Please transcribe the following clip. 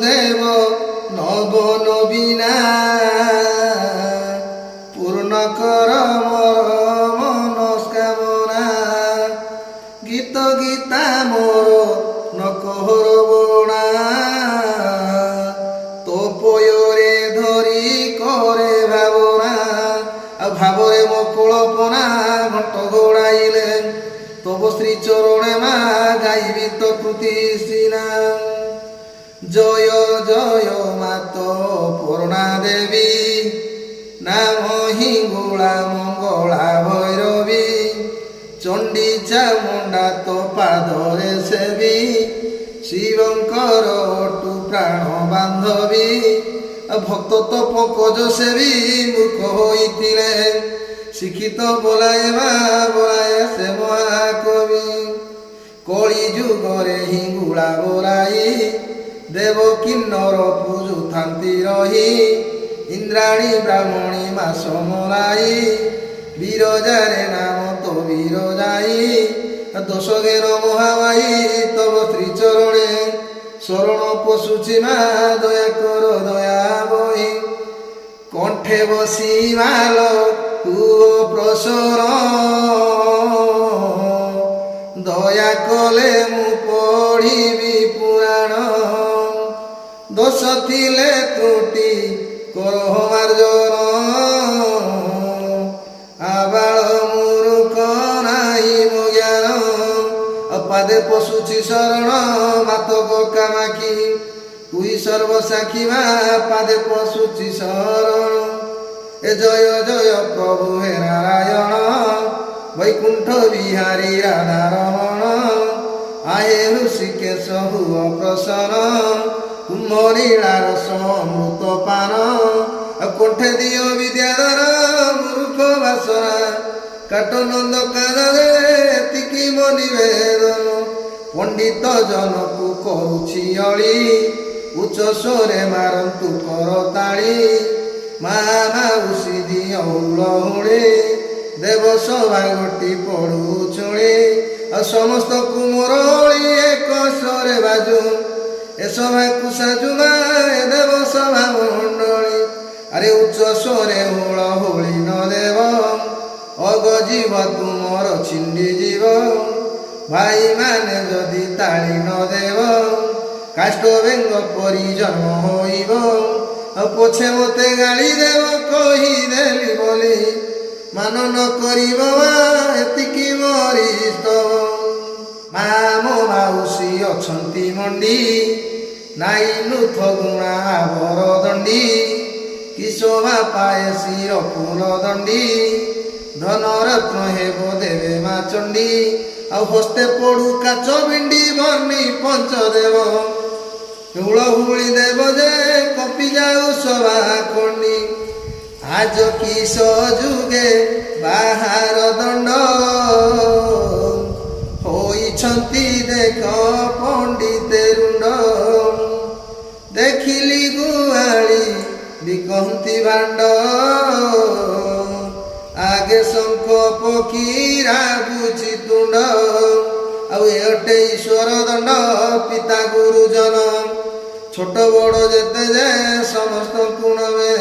দেব নব নবীনা পূর্ণ কর মোর মনস্কামনা গীত গীতা মোর নকহর বণা তো পয়রে ধরি করে ভাবনা ভাবরে মো কল্পনা ঘট ঘোড়াইলে তব শ্রী চরণে মা গাইবি তো প্রতিশ্রীনা জয় জয় মাত পূর্ণা দেবী নাম হিঙ্গুলা মঙ্গলা ভৈরবী চণ্ডী চামুণ্ডা তো পাদরে সেবী শিবঙ্কর টু প্রাণ বান্ধবী ভক্ত তো পঙ্কজ সেবী মূর্খ হইলে শিক্ষিত বলায় সে মহাকবি কলি যুগরে হিঙ্গুলা বলাই দেব কিন্নর পূজু থান্তি রহি ইন্দ্রাণী ব্রাহ্মণী মাস মলাই বিরজারে নাম তো বিরজাই দোষগের মহামায়ী তব শ্রীচরণে শরণ পশুছি মা দয়া কর দয়া বহি কণ্ঠে বসি মাল তুও প্রসর দয়া কলে মু পড়িবি পুরাণ দোষ থিলে ত্রুটি কর মার্জন আবাଳ মূর্খ নাই মো জ্ঞান পাদে পশুছি শরণ মাতক কামাকি তুই সর্বসাক্ষী মা পাদে পশুছি শরণ এ জয় জয় প্রভু হে নারায়ণ বৈকুণ্ঠ বিহারী রাধা রমণ আয়ে ঋষিকেশ হুয় প্রসন্ন কুম্ভলীলা রস অমৃত পান কণ্ঠে দিও বিদ্যাধর মূর্খ বাসনা কাট নন্দ কানরে এତିকি ମୋ ନିବେଦନ ପଣ୍ଡିତ ଜନକୁ କରୁଛି ଅଳି ଉଚ୍ଚ ସ୍ୱରେ ମାରନ୍ତୁ କରତାଳି ମା ମାଉସୀ ଦିଅ ହୁଳହୁଳି ଦେବ ସଭା ଗୋଟି ପଡ଼ୁଛୁଣି ଆଉ ସମସ୍ତଙ୍କୁ ମୋର ଅଳି ଏକ ସ୍ୱରେ ବାଜୁ ଏ ସଭାକୁ ସାଜୁ ମା ଏ ଦେବ ସଭା ମଣ୍ଡଳୀ ଆରେ ଉଚ୍ଚ ସ୍ୱରେ ହୁଳହୁଳି ନ ଦେବ ଅଗ ଯିବ ତୁମର ଛିଣ୍ଡି ଯିବ ଭାଇମାନେ ଯଦି ତାଳି ନ ଦେବ କାଷ୍ଟ ବେଙ୍ଗ ପରି ଜନ୍ମ ହୋଇବ ଆଉ ପଛେ ମୋତେ ଗାଳି ଦେବ କହିଦେଲି ବୋଲି ମାନ ନ କରିବ ମା ଏତିକି ମରିସ୍ତବ ମା ମୋ ମାଉସୀ ଅଛନ୍ତି ମଣ୍ଡି ନାଇଁ ନୁଥ ଗୁଣା ଆବର ଦଣ୍ଡି କି ଶୋଭା ପାଏ ଶିର ଫୁଲ ଦଣ୍ଡି ଧନରତ୍ନ ହେବ ଦେବେ ମା ଚଣ୍ଡୀ ଆଉ ହସ୍ତେ ପଡୁ କାଚ ବିଣ୍ଡି ବର୍ଣ୍ଣି ପଞ୍ଚଦେବ ହୁଳହୁଳି ଦେବ ଯେ କପି ଯାଉ ସଭା ଖଣ୍ଡି ଆଜ କିସ ଯୁଗେ ବାହାର ଦଣ୍ଡ ହୋଇଛନ୍ତି ଦେଖ ପଣ୍ଡିତେ ରୁଣ୍ଡ ଦେଖିଲି ଗୁହାଳି ବିକନ୍ତି ଭାଣ୍ଡ ଆଗେ ଶଙ୍ଖ ପକ୍ଷୀରା ବୁଝି ତୁଣ୍ଡ ଆଉ ଏଟେ ଈଶ୍ୱର ଦଣ୍ଡ ପିତା ଗୁରୁଜନ ଛୋଟ ବଡ଼ ଯେତେ ଯେ ସମସ୍ତଙ୍କୁ ନବେ